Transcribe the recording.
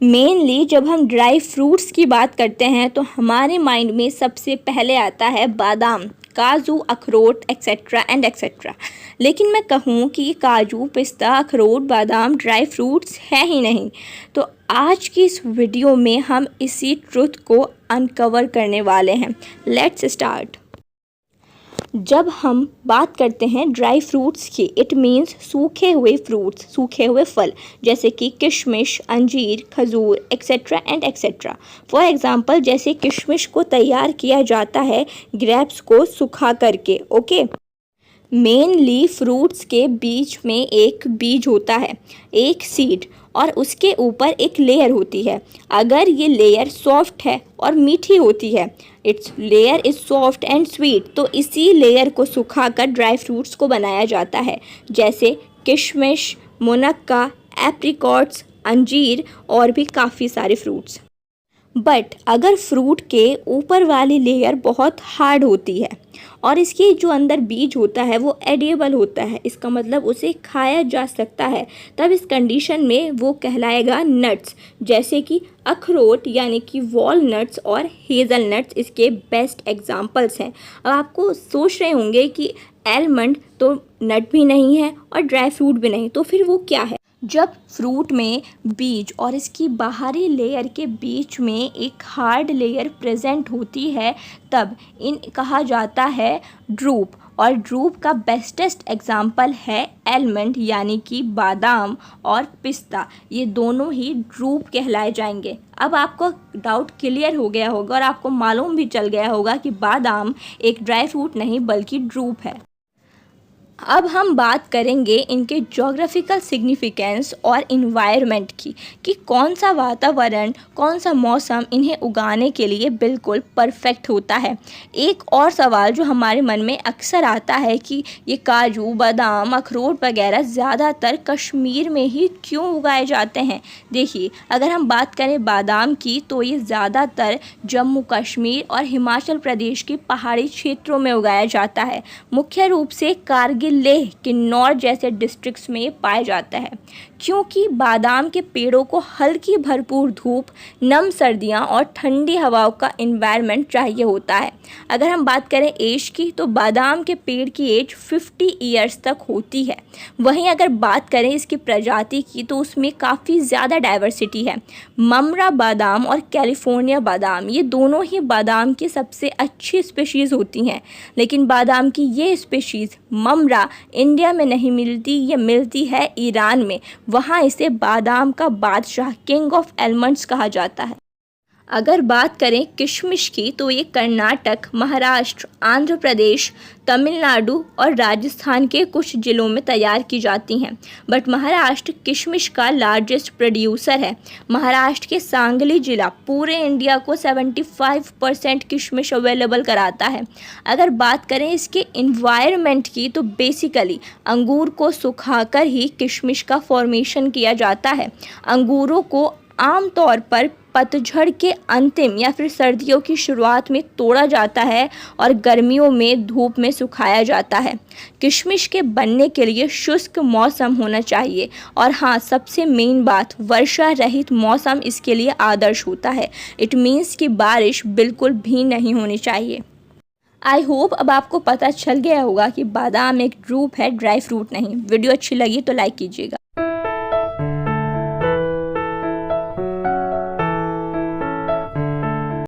Mainly जब हम dry fruits की बात करते हैं तो हमारे माइंड में सबसे पहले आता है बादाम, काजू, अखरोट एक्सेट्रा एंड एक्सेट्रा। लेकिन मैं कहूँ कि काजू, पिस्ता, अखरोट, बादाम ड्राई फ्रूट्स है ही नहीं। तो आज की इस वीडियो में हम इसी ट्रुथ को अनकवर करने वाले हैं। Let's start. जब हम बात करते हैं ड्राई फ्रूट्स की, इट मीन्स सूखे हुए फ्रूट्स, सूखे हुए फल, जैसे कि किशमिश, अंजीर, खजूर etcetera and etcetera. For example, जैसे किशमिश को तैयार किया जाता है ग्रेप्स को सुखा करके। ओके, मेनली फ्रूट्स के बीच में एक बीज होता है, एक सीड, और उसके ऊपर एक लेयर होती है। अगर ये लेयर सॉफ्ट है और मीठी होती है, it's layer is soft and sweet, तो इसी लेयर को सुखाकर ड्राई फ्रूट्स को बनाया जाता है, जैसे किशमिश, मुनक्का, एप्रिकॉट्स, अंजीर और भी काफ़ी सारे फ्रूट्स। बट अगर फ्रूट के ऊपर वाली लेयर बहुत हार्ड होती है और इसके जो अंदर बीज होता है वो एडिएबल होता है, इसका मतलब उसे खाया जा सकता है, तब इस कंडीशन में वो कहलाएगा नट्स, जैसे कि अखरोट यानी कि वॉलनट्स और हेज़लनट्स इसके बेस्ट एग्जांपल्स हैं। अब आपको सोच रहे होंगे कि एलमंड तो नट भी नहीं है और ड्राई फ्रूट भी नहीं, तो फिर वो क्या है? जब फ्रूट में बीज और इसकी बाहरी लेयर के बीच में एक हार्ड लेयर प्रेजेंट होती है, तब इन कहा जाता है ड्रूप। और ड्रूप का बेस्टेस्ट एग्जाम्पल है एलमंड यानी कि बादाम और पिस्ता, ये दोनों ही ड्रूप कहलाए जाएंगे। अब आपको डाउट क्लियर हो गया होगा और आपको मालूम भी चल गया होगा कि बादाम एक ड्राई फ्रूट नहीं बल्कि ड्रूप है। अब हम बात करेंगे इनके ज्योग्राफिकल सिग्निफिकेंस और इन्वायरमेंट की, कि कौन सा वातावरण, कौन सा मौसम इन्हें उगाने के लिए बिल्कुल परफेक्ट होता है। एक और सवाल जो हमारे मन में अक्सर आता है कि ये काजू, बादाम, अखरोट वगैरह ज़्यादातर कश्मीर में ही क्यों उगाए जाते हैं। देखिए, अगर हम बात करें बादाम की तो ये ज़्यादातर जम्मू कश्मीर और हिमाचल प्रदेश के पहाड़ी क्षेत्रों में उगाया जाता है। मुख्य रूप से कारगिल, लेह, किन्नौर जैसे डिस्ट्रिक्ट्स में पाया जाता है, क्योंकि बादाम के पेड़ों को हल्की भरपूर धूप, नम सर्दियां और ठंडी हवाओं का एनवायरनमेंट चाहिए होता है। अगर हम बात करें एज की तो बादाम के पेड़ की एज 50 ईयर्स तक होती है। वहीं अगर बात करें इसकी प्रजाति की तो उसमें काफ़ी ज़्यादा डाइवर्सिटी है। ममरा बादाम और कैलिफोर्निया बादाम, ये दोनों ही बादाम की सबसे अच्छी स्पीशीज़ होती हैं, लेकिन बादाम की ये स्पीशीज़ ममरा इंडिया में नहीं मिलती, ये मिलती है ईरान में। वहाँ इसे बादाम का बादशाह, किंग ऑफ एलमंड्स कहा जाता है। अगर बात करें किशमिश की तो ये कर्नाटक, महाराष्ट्र, आंध्र प्रदेश, तमिलनाडु और राजस्थान के कुछ ज़िलों में तैयार की जाती हैं। बट महाराष्ट्र किशमिश का लार्जेस्ट प्रोड्यूसर है। महाराष्ट्र के सांगली ज़िला पूरे इंडिया को 75% किशमिश अवेलेबल कराता है। अगर बात करें इसके इन्वायरमेंट की तो बेसिकली अंगूर को सुखाकर ही किशमिश का फॉर्मेशन किया जाता है। अंगूरों को आमतौर पर पतझड़ के अंतिम या फिर सर्दियों की शुरुआत में तोड़ा जाता है और गर्मियों में धूप में सुखाया जाता है। किशमिश के बनने के लिए शुष्क मौसम होना चाहिए, और हाँ, सबसे मेन बात, वर्षा रहित मौसम इसके लिए आदर्श होता है। इट मीन्स कि बारिश बिल्कुल भी नहीं होनी चाहिए। आई होप अब आपको पता चल गया होगा कि बादाम एक ड्रूप है, ड्राई फ्रूट नहीं। वीडियो अच्छी लगी तो लाइक कीजिएगा।